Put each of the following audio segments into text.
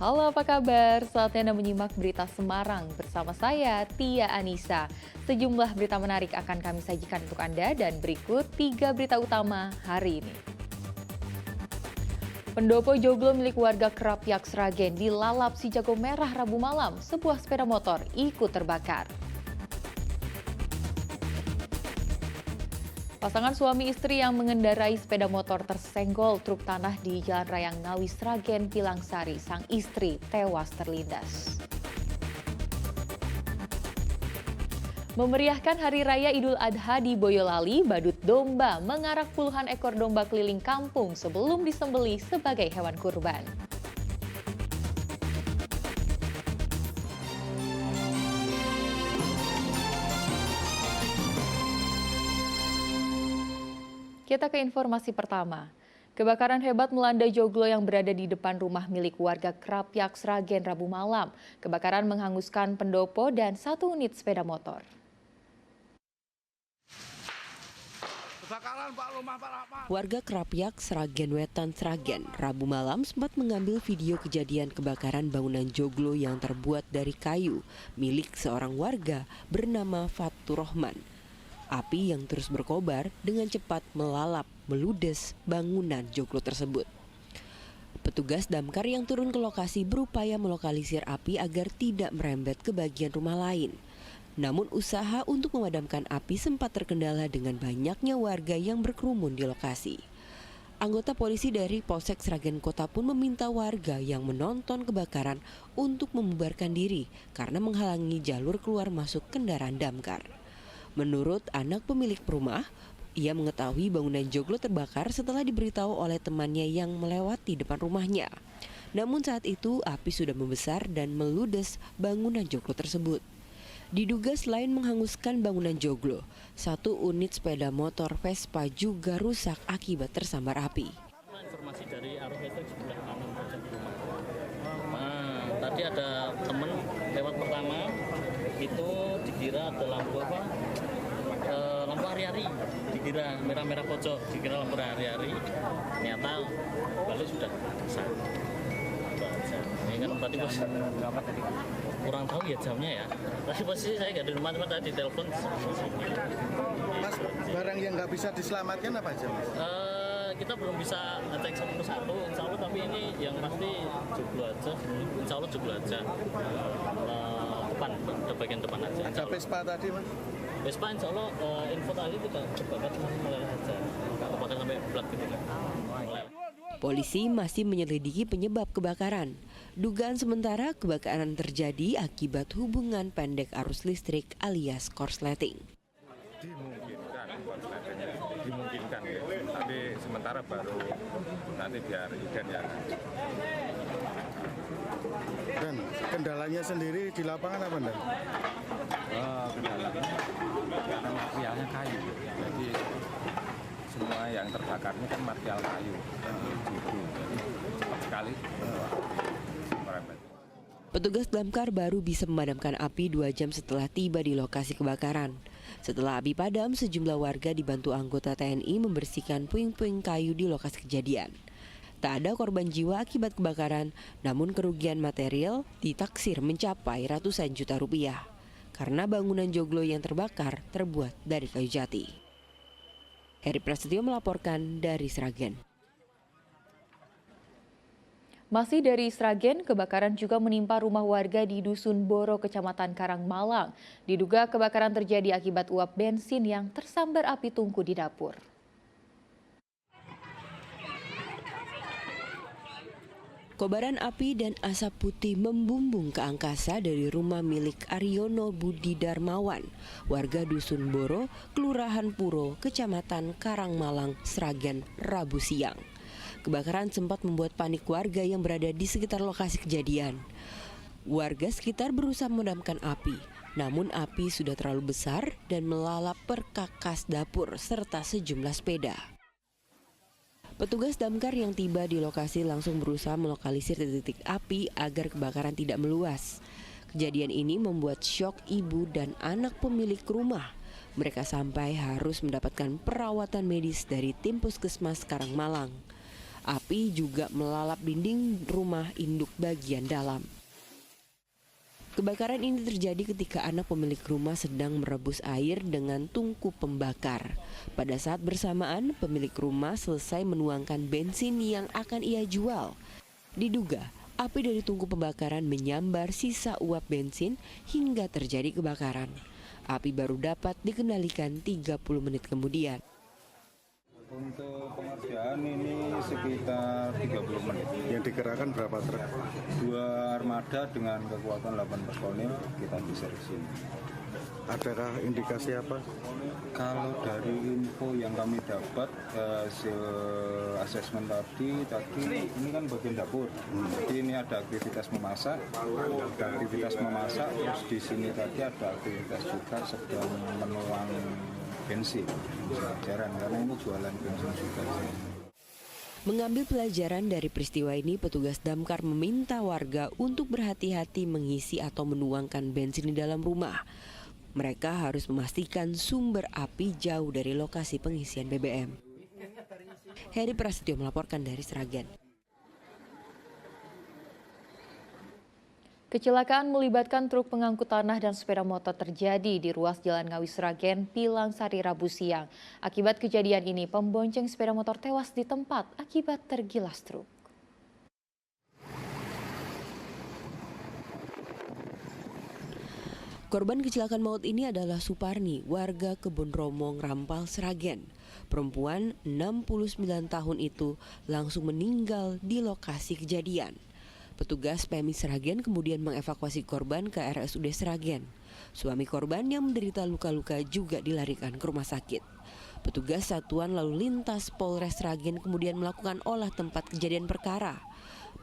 Halo, apa kabar? Saatnya Anda menyimak berita Semarang bersama saya, Tia Anissa. Sejumlah berita menarik akan kami sajikan untuk Anda dan berikut 3 berita utama hari ini. Pendopo joglo milik warga Krapyak Sragen dilalap si jago merah Rabu malam. Sebuah sepeda motor ikut terbakar. Pasangan suami istri yang mengendarai sepeda motor tersenggol truk tanah di Jalan Raya Ngawi Sragen, Pilangsari. Sang istri tewas terlindas. Memeriahkan Hari Raya Idul Adha di Boyolali, badut domba mengarak puluhan ekor domba keliling kampung sebelum disembelih sebagai hewan kurban. Kita ke informasi pertama. Kebakaran hebat melanda joglo yang berada di depan rumah milik warga Krapyak Sragen Rabu malam. Kebakaran menghanguskan pendopo dan 1 unit sepeda motor. Warga Krapyak Sragen Wetan Sragen Rabu malam sempat mengambil video kejadian kebakaran bangunan joglo yang terbuat dari kayu milik seorang warga bernama Fatur Rahman. Api yang terus berkobar dengan cepat melalap meludes bangunan joglo tersebut. Petugas damkar yang turun ke lokasi berupaya melokalisir api agar tidak merembet ke bagian rumah lain. Namun usaha untuk memadamkan api sempat terkendala dengan banyaknya warga yang berkerumun di lokasi. Anggota polisi dari Polsek Sragen Kota pun meminta warga yang menonton kebakaran untuk membubarkan diri karena menghalangi jalur keluar masuk kendaraan damkar. Menurut anak pemilik rumah, ia mengetahui bangunan joglo terbakar setelah diberitahu oleh temannya yang melewati depan rumahnya. Namun saat itu api sudah membesar dan meludes bangunan joglo tersebut. Diduga selain menghanguskan bangunan joglo, 1 unit sepeda motor Vespa juga rusak akibat tersambar api. Informasi dari arus listrik sebelah kanan saja di rumah. Nah, tadi ada teman lewat pertama, itu dikira ada lampu apa? Lampu hari-hari, dikira merah-merah pojok, dikira lampu hari-hari. Ternyata balik sudah besar. Ini kan berarti bos kurang tahu ya jamnya ya. Tapi posisi saya nggak di rumah, cuma tadi telepon. Mas, barang yang nggak bisa diselamatkan apa aja, Mas? Kita belum bisa ngecek satu persatu, insya Allah, tapi ini yang pasti joglo aja, insya Allah joglo aja. Depan, bagian depan aja. Ada Vespa tadi, Mas? Vespa insya Allah info tadi tidak terbakar, cuma meleleh aja. Nggak kebakar sampai belat gitu kan. Polisi masih menyelidiki penyebab kebakaran. Dugaan sementara kebakaran terjadi akibat hubungan pendek arus listrik alias korsleting. Dimungkinkan ya, tapi sementara baru nanti biar Iden ya. Dan kendalanya sendiri di lapangan apa, Dan? Kendalanya karena materialnya kayu, jadi semua yang terbakar ini kan material kayu dan jadi cepat sekali merembet. Petugas damkar baru bisa memadamkan api 2 jam setelah tiba di lokasi kebakaran. Setelah api padam, sejumlah warga dibantu anggota TNI membersihkan puing-puing kayu di lokasi kejadian. Tak ada korban jiwa akibat kebakaran, namun kerugian material ditaksir mencapai ratusan juta rupiah. Karena bangunan joglo yang terbakar terbuat dari kayu jati. Heri Prasetyo melaporkan dari Sragen. Masih dari Sragen, kebakaran juga menimpa rumah warga di Dusun Boro, Kecamatan Karangmalang. Diduga kebakaran terjadi akibat uap bensin yang tersambar api tungku di dapur. Kobaran api dan asap putih membumbung ke angkasa dari rumah milik Aryono Budi Darmawan, warga Dusun Boro, Kelurahan Puro, Kecamatan Karangmalang, Sragen, Rabu siang. Kebakaran sempat membuat panik warga yang berada di sekitar lokasi kejadian. Warga sekitar berusaha memadamkan api, namun api sudah terlalu besar dan melalap perkakas dapur serta sejumlah sepeda. Petugas damkar yang tiba di lokasi langsung berusaha melokalisir titik api agar kebakaran tidak meluas. Kejadian ini membuat syok ibu dan anak pemilik rumah. Mereka sampai harus mendapatkan perawatan medis dari tim Puskesmas Karangmalang. Api juga melalap dinding rumah induk bagian dalam. Kebakaran ini terjadi ketika anak pemilik rumah sedang merebus air dengan tungku pembakar. Pada saat bersamaan, pemilik rumah selesai menuangkan bensin yang akan ia jual. Diduga, api dari tungku pembakaran menyambar sisa uap bensin hingga terjadi kebakaran. Api baru dapat dikendalikan 30 menit kemudian. Untuk pengerjaan ini sekitar 30 menit. Yang dikerahkan berapa truk? 2 armada dengan kekuatan 8 personil kita geser ke sini. Adakah indikasi apa? Kalau dari info yang kami dapat hasil asesmen tadi ini kan bagian dapur. Jadi ini ada aktivitas memasak, terus di sini tadi ada aktivitas juga sedang menuang bensin, pelajaran karena ini jualan bensin juga. Mengambil pelajaran dari peristiwa ini, petugas damkar meminta warga untuk berhati-hati mengisi atau menuangkan bensin di dalam rumah. Mereka harus memastikan sumber api jauh dari lokasi pengisian BBM. Heri Prasetyo melaporkan dari Sragen. Kecelakaan melibatkan truk pengangkut tanah dan sepeda motor terjadi di ruas Jalan Ngawi Sragen, Pilang Sari, Rabu siang. Akibat kejadian ini, pembonceng sepeda motor tewas di tempat akibat tergilas truk. Korban kecelakaan maut ini adalah Suparni, warga Kebun Romong, Rampal, Sragen. Perempuan 69 tahun itu langsung meninggal di lokasi kejadian. Petugas PMI Sragen kemudian mengevakuasi korban ke RSUD Sragen. Suami korban yang menderita luka-luka juga dilarikan ke rumah sakit. Petugas Satuan Lalu Lintas Polres Sragen kemudian melakukan olah tempat kejadian perkara.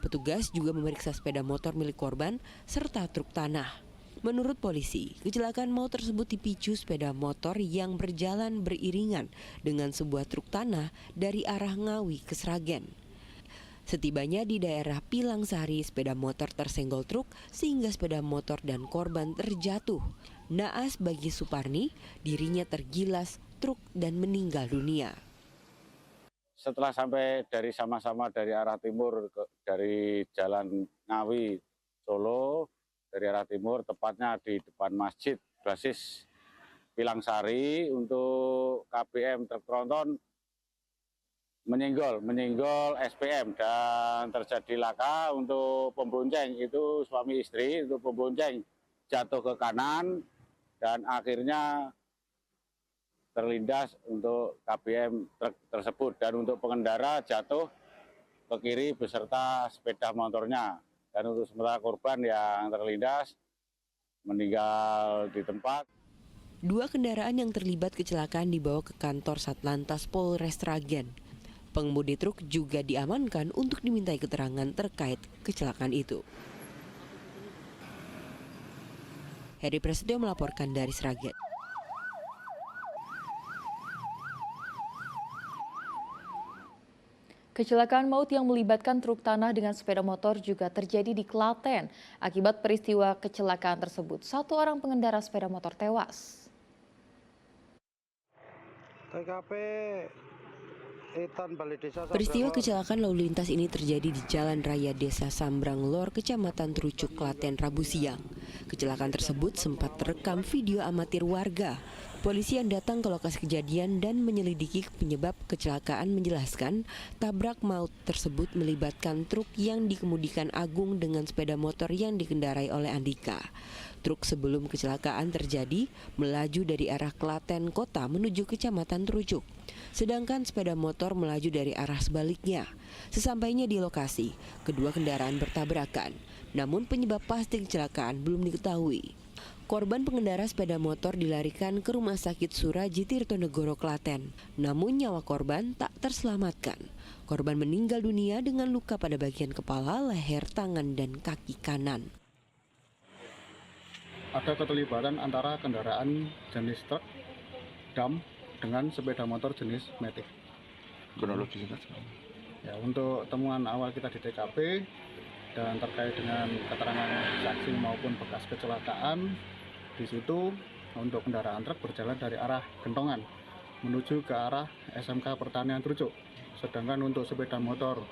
Petugas juga memeriksa sepeda motor milik korban serta truk tanah. Menurut polisi, kecelakaan maut tersebut dipicu sepeda motor yang berjalan beriringan dengan sebuah truk tanah dari arah Ngawi ke Sragen. Setibanya di daerah Pilang Sari, sepeda motor tersenggol truk sehingga sepeda motor dan korban terjatuh. Naas bagi Suparni, dirinya tergilas truk dan meninggal dunia. Setelah sampai sama-sama dari arah timur dari Jalan Ngawi Solo, dari arah timur tepatnya di depan Masjid Basis Pilang Sari, untuk KBM truk tronton menyenggol SPM dan terjadi laka. Untuk pembonceng itu suami istri, untuk pembonceng jatuh ke kanan dan akhirnya terlindas untuk KBM truk tersebut, dan untuk pengendara jatuh ke kiri beserta sepeda motornya. Dan untuk sementara korban yang terlindas meninggal di tempat. 2 kendaraan yang terlibat kecelakaan dibawa ke kantor Satlantas Polres Sragen. Pengemudi truk juga diamankan untuk dimintai keterangan terkait kecelakaan itu. Heri Prasetyo melaporkan dari Sragen. Kecelakaan maut yang melibatkan truk tanah dengan sepeda motor juga terjadi di Klaten. Akibat peristiwa kecelakaan tersebut, 1 orang pengendara sepeda motor tewas. TKP Peristiwa kecelakaan lalu lintas ini terjadi di Jalan Raya Desa Sambrang Lor, Kecamatan Trucuk, Klaten, Rabu siang. Kecelakaan tersebut sempat terekam video amatir warga. Polisi yang datang ke lokasi kejadian dan menyelidiki penyebab kecelakaan menjelaskan tabrak maut tersebut melibatkan truk yang dikemudikan Agung dengan sepeda motor yang dikendarai oleh Andika. Truk sebelum kecelakaan terjadi melaju dari arah Klaten Kota menuju Kecamatan Trucuk. Sedangkan sepeda motor melaju dari arah sebaliknya. Sesampainya di lokasi, kedua kendaraan bertabrakan. Namun penyebab pasti kecelakaan belum diketahui. Korban pengendara sepeda motor dilarikan ke Rumah Sakit Suraji Tirtonegoro, Klaten. Namun nyawa korban tak terselamatkan. Korban meninggal dunia dengan luka pada bagian kepala, leher, tangan, dan kaki kanan. Ada keterlibatan antara kendaraan jenis truk dam dengan sepeda motor jenis Matic. Kronologi Ya, untuk temuan awal kita di TKP dan terkait dengan keterangan saksi maupun bekas kecelakaan, di situ untuk kendaraan truk berjalan dari arah Gentongan menuju ke arah SMK Pertanian Trucuk. sedangkan untuk sepeda motor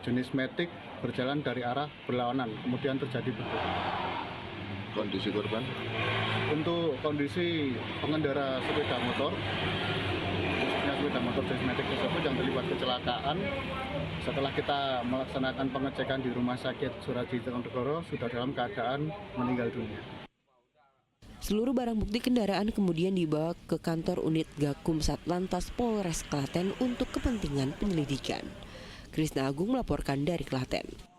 jenis Matic berjalan dari arah berlawanan, kemudian terjadi bentrokan. Kondisi korban? Untuk kondisi pengendara sepeda motor, khususnya sepeda motor jenis Matic tersebut yang terlibat kecelakaan, setelah kita melaksanakan pengecekan di Rumah Sakit Suradi Tirtonegoro sudah dalam keadaan meninggal dunia. Seluruh barang bukti kendaraan kemudian dibawa ke kantor unit Gakum Satlantas Polres Klaten untuk kepentingan penyelidikan. Krisna Agung melaporkan dari Klaten.